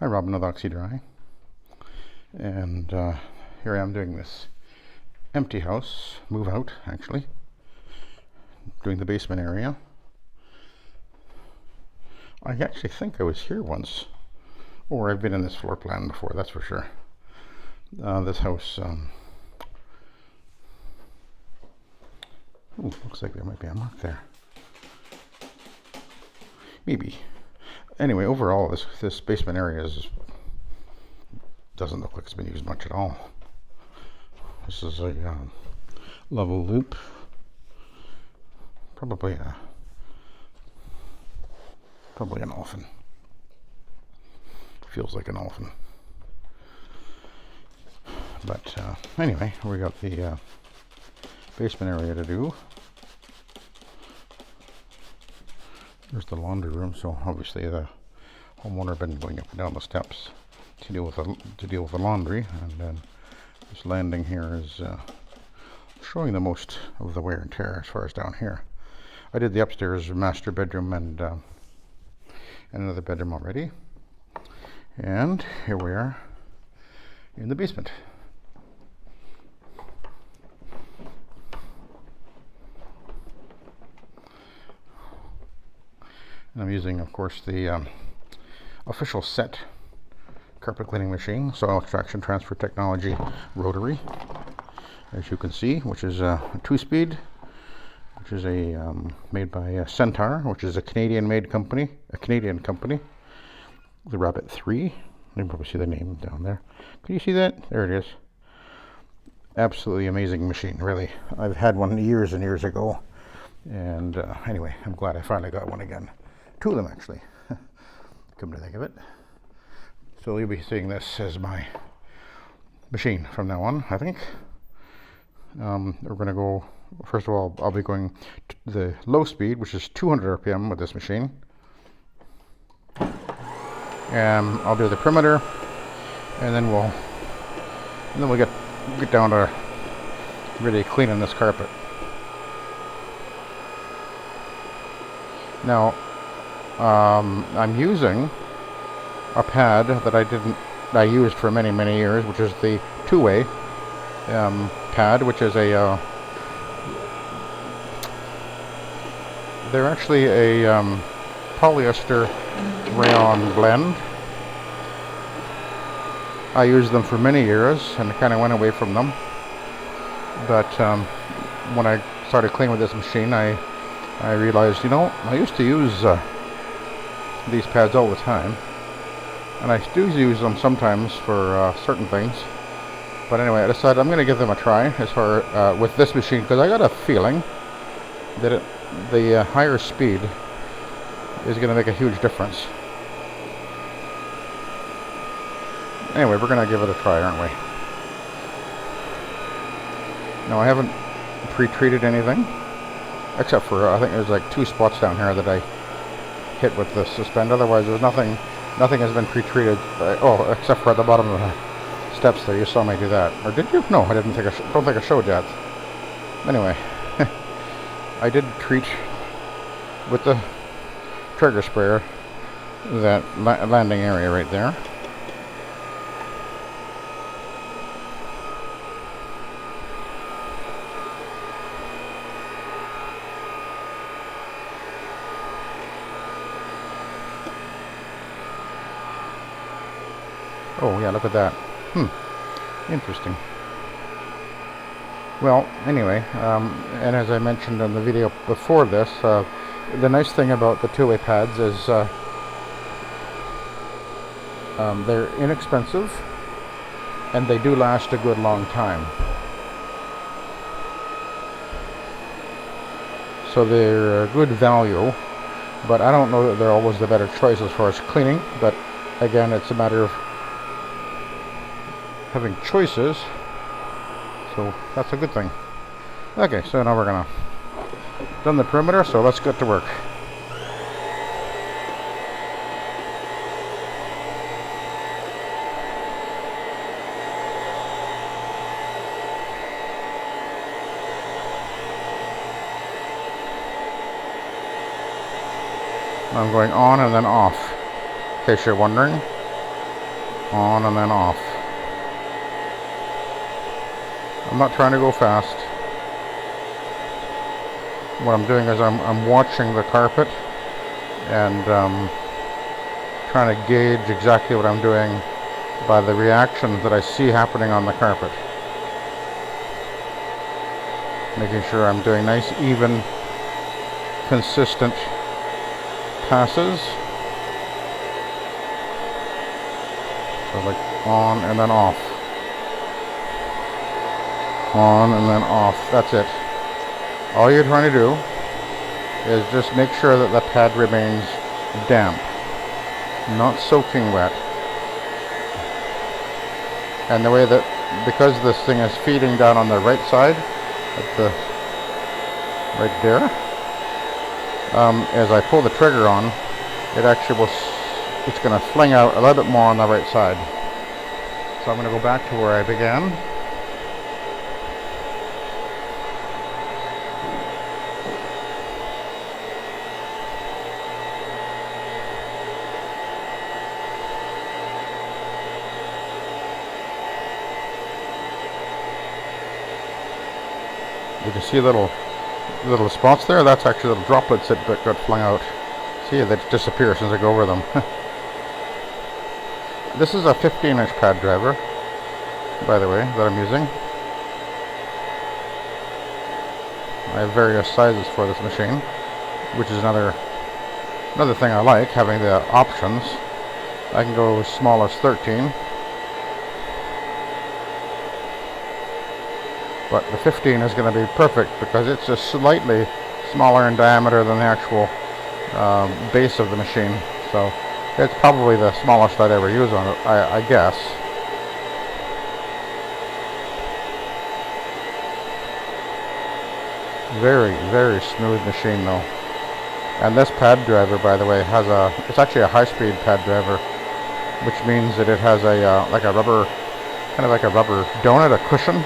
Hi, Robin with Oxy-Dry, and here I am doing this empty house, move out actually, doing the basement area. I actually think I was here once, or I've been in this floor plan before, that's for sure. This house, looks like there might be a mark there. Maybe. Anyway, overall, this basement area doesn't look like it's been used much at all. This is a level loop, probably an elephant. Feels like an elephant. But anyway, we got the basement area to do. There's the laundry room, so obviously the homeowner been going up and down the steps to deal with the laundry, and then this landing here is showing the most of the wear and tear as far as down here. I did the upstairs master bedroom and another bedroom already, and here we are in the basement. And I'm using, of course, the official SETT carpet cleaning machine, soil extraction transfer technology Rotary, as you can see, which is a 2-speed, which is made by Centaur, which is a Canadian company. The Rabbit 3. You can probably see the name down there. Can you see that? There it is. Absolutely amazing machine, really. I've had one years and years ago, and anyway, I'm glad I finally got one again. 2 of them, actually, come to think of it. So you'll be seeing this as my machine from now on, I think. We're going to go, first of all, I'll be going to the low speed, which is 200 RPM with this machine. And I'll do the perimeter, and then we'll get down to really cleaning this carpet. Now, I'm using a pad that I used for many years, which is the Tuway pad, which is they're actually a polyester rayon blend. I used them for many years and kind of went away from them, but when I started cleaning with this machine, I realized, I used to use these pads all the time, and I do use them sometimes for certain things. But anyway, I decided I'm going to give them a try as far with this machine, because I got a feeling that the higher speed is going to make a huge difference. Anyway, we're going to give it a try, aren't we? Now, I haven't pre-treated anything, except for I think there's like 2 spots down here that I hit with the suspend. Otherwise, there's nothing has been pre-treated. Except for at the bottom of the steps there. You saw me do that, or did you? No, I didn't. Don't think I showed that. Anyway, I did treat with the trigger sprayer that landing area right there. Oh yeah, look at that. Interesting. Well, anyway, and as I mentioned in the video before this, the nice thing about the two-way pads is they're inexpensive and they do last a good long time. So they're a good value, but I don't know that they're always the better choice as far as cleaning, but again, it's a matter of having choices, so that's a good thing. Okay, so now we're gonna done the perimeter, so let's get to work. I'm going on and then off, in case you're wondering. on and then off. I'm not trying to go fast. What I'm doing is I'm watching the carpet and trying to gauge exactly what I'm doing by the reactions that I see happening on the carpet. Making sure I'm doing nice, even, consistent passes. So like on and then off. On and then off. That's it. All you're trying to do is just make sure that the pad remains damp, not soaking wet. And the way that, because this thing is feeding down on the right side, at the right there, as I pull the trigger on, it actually will, it's going to fling out a little bit more on the right side. So I'm going to go back to where I began. You can see little spots there. That's actually little droplets that got flung out. See, they disappear as soon as I go over them. This is a 15-inch pad driver, by the way, that I'm using. I have various sizes for this machine, which is another thing I like, having the options. I can go as small as 13. But the 15 is going to be perfect because it's just slightly smaller in diameter than the actual base of the machine. So it's probably the smallest I'd ever use on it, I guess. Very, very smooth machine though. And this pad driver, by the way, has it's actually a high-speed pad driver, which means that it has like a rubber, kind of like a rubber donut, a cushion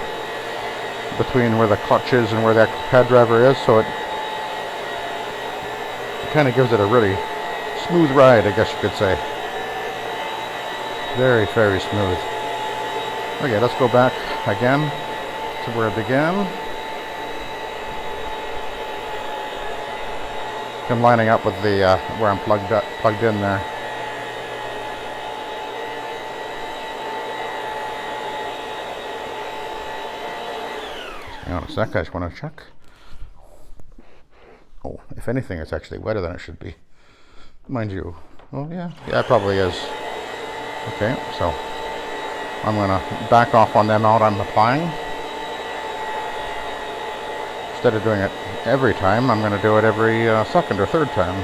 between where the clutch is and where that pad driver is, so it kind of gives it a really smooth ride, I guess you could say. Very, very smooth. Okay, let's go back again to where I began. I'm lining up with the where I'm plugged in there. Hang on a sec, I just want to check. Oh, if anything, it's actually wetter than it should be. Mind you. Oh, yeah, it probably is. Okay, so I'm going to back off on the amount I'm applying. Instead of doing it every time, I'm going to do it every second or third time.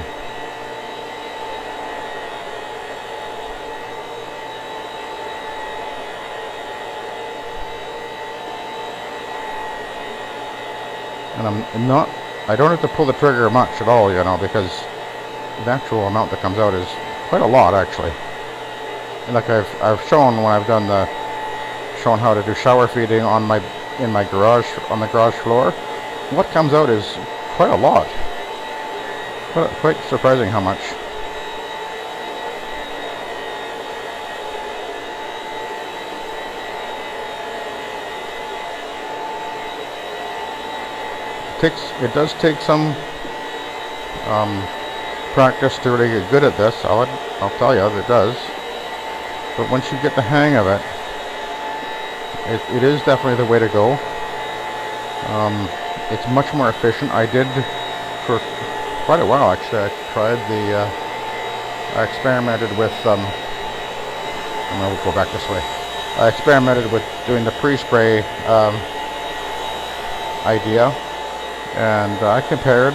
And I don't have to pull the trigger much at all, you know, because the actual amount that comes out is quite a lot, actually. And like I've shown when I've done shown how to do shower feeding in my garage, on the garage floor, what comes out is quite a lot. Quite surprising how much. It does take some practice to really get good at this. I'll tell you, it does. But once you get the hang of it, it is definitely the way to go. It's much more efficient. I did for quite a while actually. I experimented with. I'm gonna go back this way. I experimented with doing the pre-spray idea. And I compared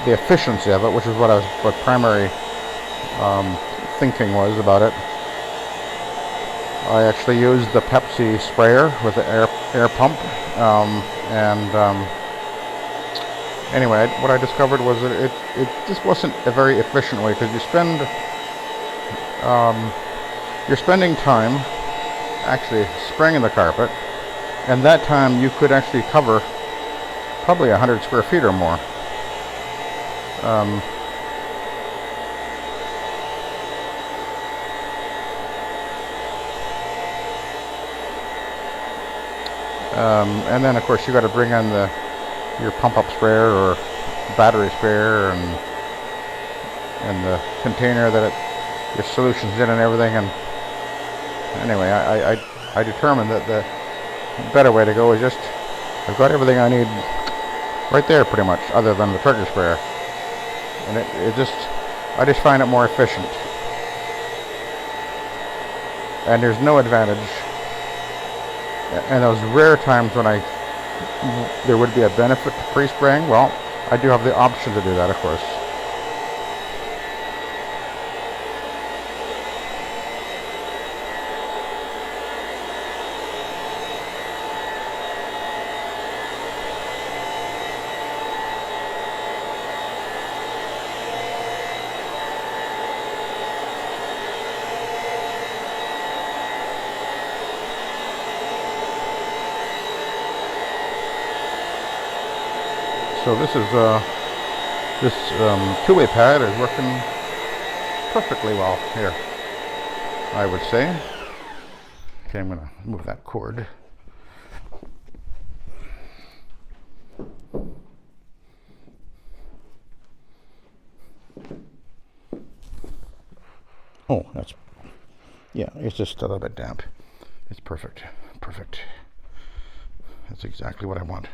the efficiency of it, which is what primary thinking was about it. I actually used the Pepsi sprayer with the air pump, anyway, what I discovered was that it just wasn't a very efficient way, because you're spending time actually spraying the carpet, and that time you could actually cover probably 100 square feet or more. And then of course you got to bring in your pump-up sprayer or battery sprayer and the container that your solution's in and everything. And anyway, I determined that the better way to go is just, I've got everything I need right there pretty much, other than the trigger sprayer. And I just find it more efficient. And there's no advantage. And those rare times when there would be a benefit to pre-spraying, well, I do have the option to do that, of course. So this Tuway pad is working perfectly well here, I would say. Okay, I'm going to move that cord. Oh, it's just a little bit damp. It's perfect. Perfect. That's exactly what I want.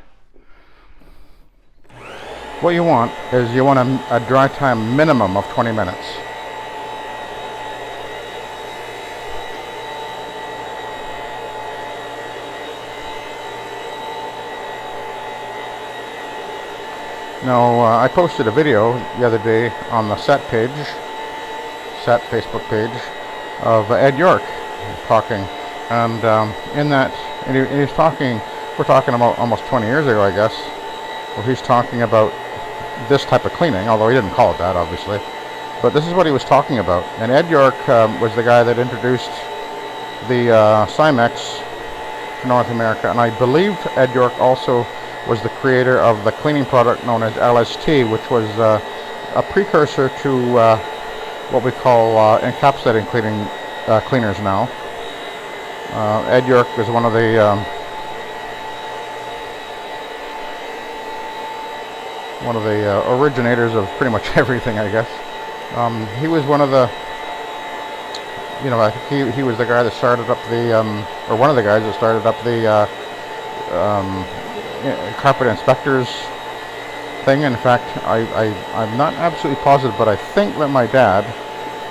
What you want is a dry time minimum of 20 minutes. Now, I posted a video the other day on the SETT Facebook page, of Ed York talking, and in that, and he's talking, we're talking about almost 20 years ago, I guess, where he's talking about this type of cleaning, although he didn't call it that, obviously. But this is what he was talking about. And Ed York was the guy that introduced the Cymex to North America. And I believe Ed York also was the creator of the cleaning product known as LST, which was a precursor to what we call encapsulating cleaners now. Ed York was one of the originators of pretty much everything, I guess. He was one of the, I think he was the guy that started up or one of the guys that started up the carpet inspectors thing. In fact, I'm not absolutely positive, but I think that my dad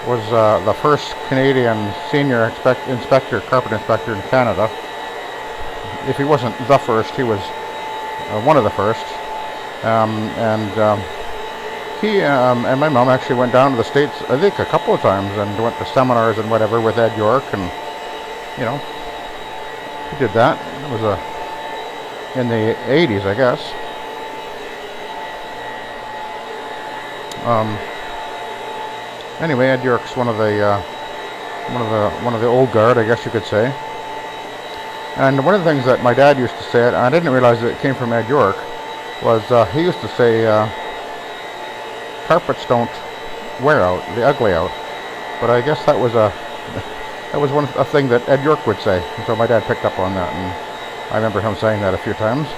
was the first Canadian senior carpet inspector in Canada. If he wasn't the first, he was one of the first. He and my mom actually went down to the States, I think, a couple of times, and went to seminars and whatever with Ed York, and he did that. It was in the 80s, I guess. Anyway, Ed York's one of the old guard, I guess you could say. And one of the things that my dad used to say, and I didn't realize that it came from Ed York, was he used to say carpets don't wear out, they ugly out. But I guess that was a thing that Ed York would say, and so my dad picked up on that, and I remember him saying that a few times.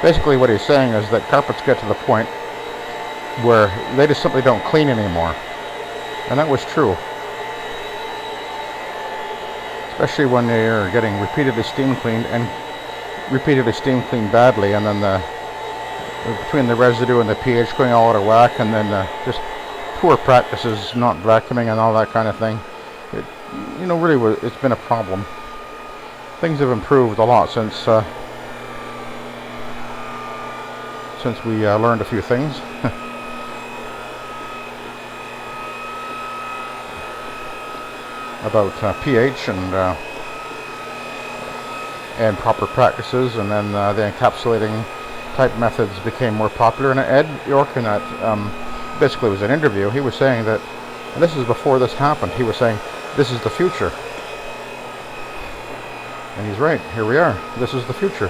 Basically what he's saying is that carpets get to the point where they just simply don't clean anymore, and that was true. Especially when they're getting repeatedly steam cleaned and repeatedly steam cleaned badly, and then between the residue and the pH going all out of whack, and then just poor practices, not vacuuming and all that kind of thing. Really, it's been a problem. Things have improved a lot since we learned a few things. About pH and proper practices, and then the encapsulating type methods became more popular. And Ed York, in that basically was an interview, he was saying that, and this is before this happened, he was saying this is the future. And he's right, here we are, this is the future.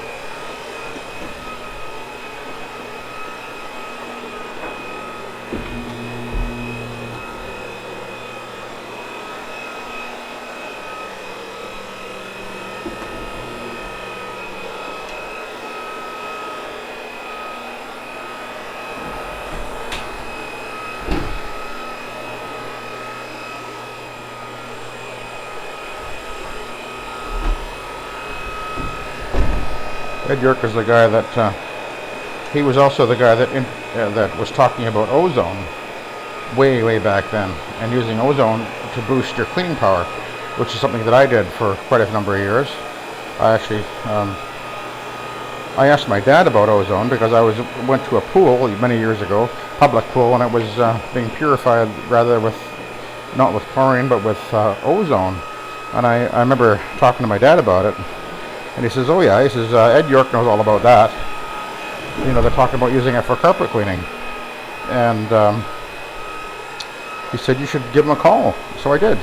Ed York is the guy that he was also the guy that that was talking about ozone way back then, and using ozone to boost your cleaning power, which is something that I did for quite a number of years. I actually I asked my dad about ozone because I went to a pool many years ago, public pool, and it was being purified rather with not with chlorine but with ozone. And I remember talking to my dad about it, and he says, "Oh yeah," he says, "Ed York knows all about that. You know, they're talking about using it for carpet cleaning." And he said, "You should give him a call." So I did,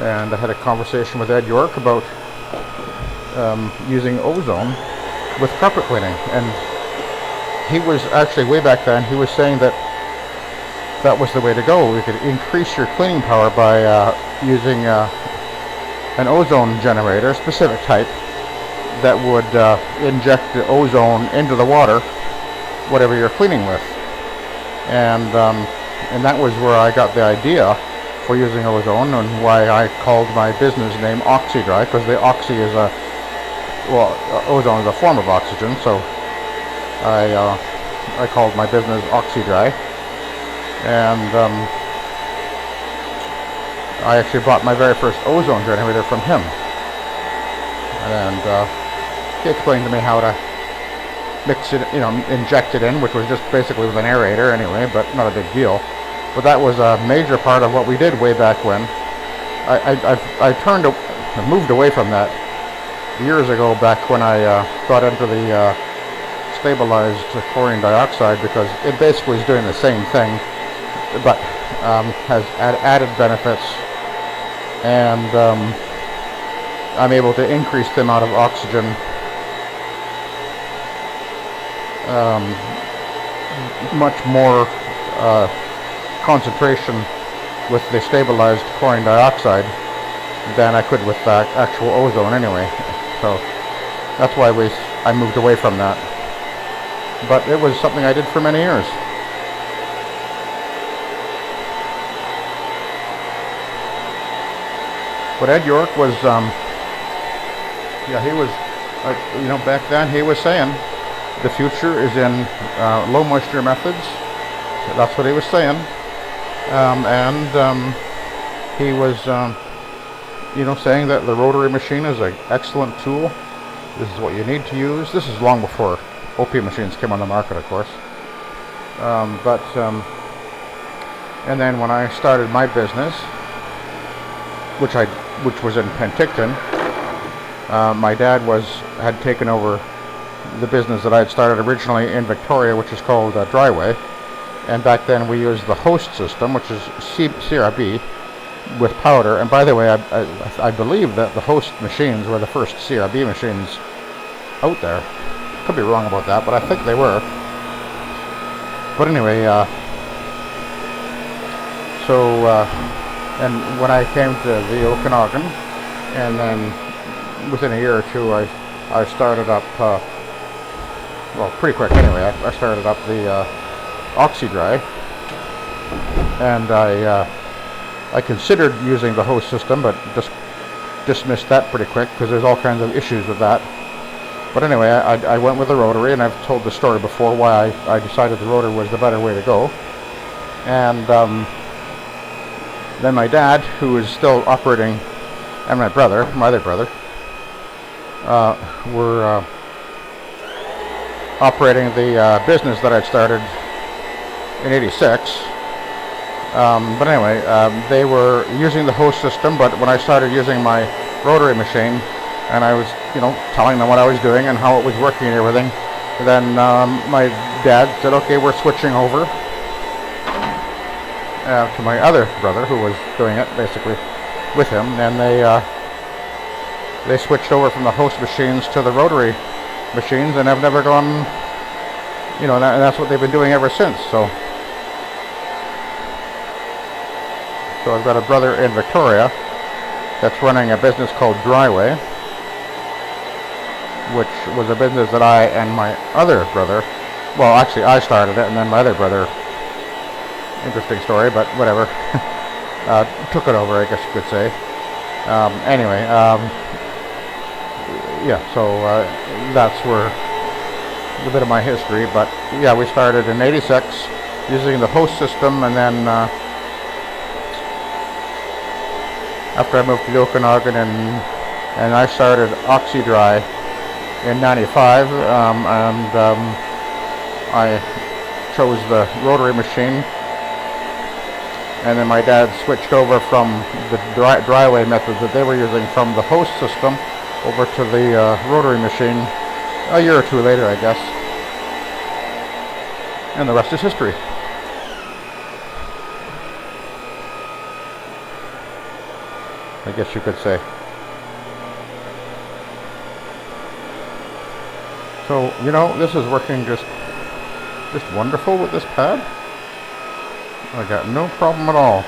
and I had a conversation with Ed York about using ozone with carpet cleaning. And he was actually, way back then, he was saying that that was the way to go. We could increase your cleaning power by using an ozone generator, specific type, that would inject the ozone into the water, whatever you're cleaning with. And that was where I got the idea for using ozone, and why I called my business name Oxy-Dry, because the oxy is ozone is a form of oxygen, so I called my business Oxy-Dry. And I actually bought my very first ozone generator from him, and he explained to me how to mix it, inject it in, which was just basically with an aerator anyway, but not a big deal. But that was a major part of what we did way back when. I moved away from that years ago, back when I got into the stabilized chlorine dioxide, because it basically is doing the same thing, but has added benefits, and I'm able to increase the amount of oxygen much more concentration with the stabilized chlorine dioxide than I could with the actual ozone anyway. So that's why I moved away from that. But it was something I did for many years. But Ed York was, he was, back then he was saying the future is in low moisture methods. That's what he was saying. He was, saying that the rotary machine is an excellent tool. This is what you need to use. This is long before OP machines came on the market, of course. And then when I started my business, which was in Penticton, my dad had taken over the business that I had started originally in Victoria, which is called Tuway. And back then we used the host system, which is CRB with powder. And by the way, I believe that the host machines were the first CRB machines out there. Could be wrong about that, but I think they were. But anyway, and when I came to the Okanagan, and then within a year or two, I started up, pretty quick anyway, I started up the Oxy-Dry, and I considered using the host system, but just dismissed that pretty quick because there's all kinds of issues with that. But anyway, I went with the rotary, and I've told the story before why I decided the rotary was the better way to go. And then my dad, who is still operating, and my other brother, were operating the business that I'd started in '86. But anyway, they were using the host system, but when I started using my rotary machine, and I was, telling them what I was doing and how it was working and everything, then my dad said, "Okay, we're switching over," to my other brother, who was doing it basically with him, and they switched over from the host machines to the rotary machines, and have never gone, and that's what they've been doing ever since. So I've got a brother in Victoria that's running a business called Tuway, which was a business that I and my other brother, well, actually I started it, and then my other brother, interesting story, but whatever, took it over, I guess you could say. yeah, so that's where a bit of my history. But yeah, we started in '86 using the host system, and then after I moved to the Okanagan, and I started Oxy-Dry in '95, I chose the rotary machine, and then my dad switched over from the dryway method that they were using from the host system over to the rotary machine a year or two later, I guess. And the rest is history. I guess you could say. So, you know, this is working just wonderful with this pad. I got no problem at all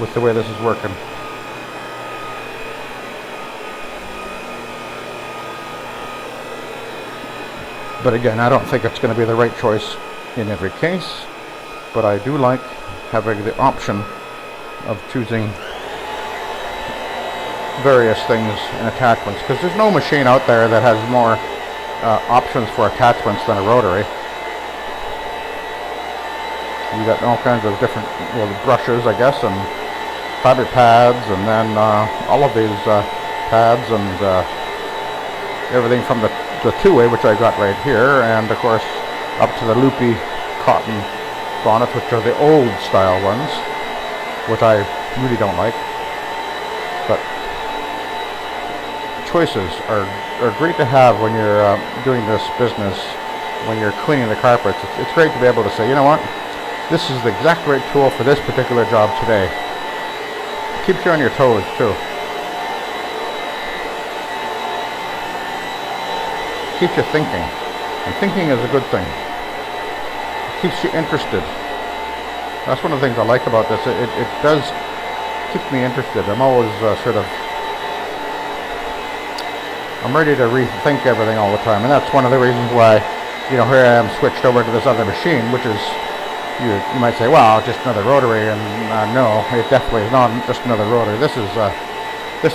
with the way this is working. But again, I don't think it's going to be the right choice in every case, but I do like having the option of choosing various things and attachments, because there's no machine out there that has more options for attachments than a rotary. You got all kinds of different, well, brushes, I guess, and fabric pads, and then all of these pads, and everything from the Tuway, which I got right here, and of course up to the loopy cotton bonnets, which are the old style ones, which I really don't like. But choices are great to have when you're doing this business, when you're cleaning the carpets. It's great to be able to say, you know what, this is the exact right tool for this particular job today. It keeps you on your toes too. It keeps you thinking, and thinking is a good thing. It keeps you interested. That's one of the things I like about this. It does keep me interested. I'm always I'm ready to rethink everything all the time, and that's one of the reasons why, you know, here I am switched over to this other machine, which is, you might say, well, just another rotary, and no, it definitely is not just another rotary. This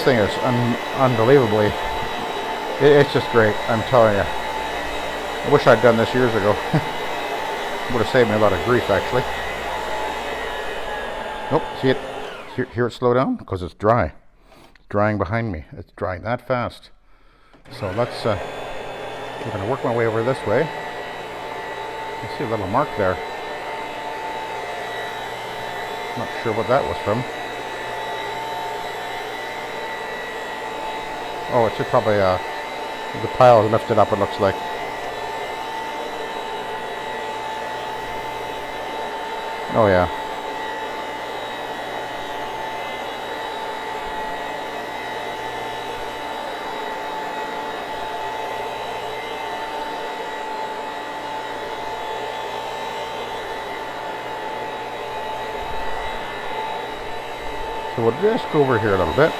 thing is unbelievably, it's just great, I'm telling you. I wish I'd done this years ago. Would have saved me a lot of grief, actually. Nope, see it? Hear it slow down? Because it's dry. It's drying behind me. It's drying that fast. So let's, we're going to work my way over this way. I see a little mark there. Not sure what that was from. Oh, it's just probably the pile is lifted up, it looks like. Oh yeah. So we'll just go over here a little bit.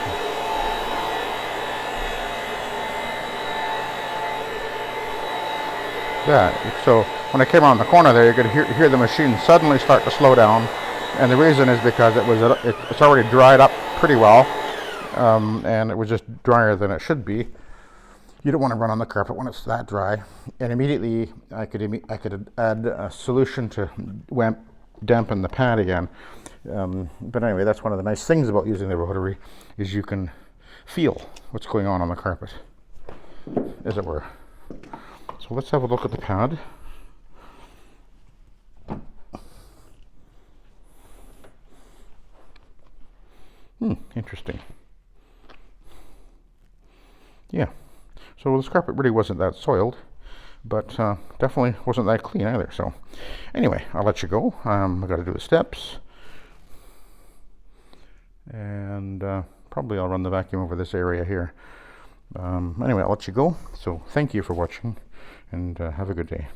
Yeah, so when I came around the corner there, you could hear the machine suddenly start to slow down, and the reason is because it's already dried up pretty well, and it was just drier than it should be. You don't want to run on the carpet when it's that dry, and immediately I could add a solution to dampen the pad again. But anyway, that's one of the nice things about using the rotary, is you can feel what's going on the carpet, as it were. So let's have a look at the pad. Interesting. Yeah, so this carpet really wasn't that soiled, but definitely wasn't that clean either. So anyway, I'll let you go. I've got to do the steps. And probably I'll run the vacuum over this area here. Anyway, I'll let you go. So thank you for watching, and have a good day.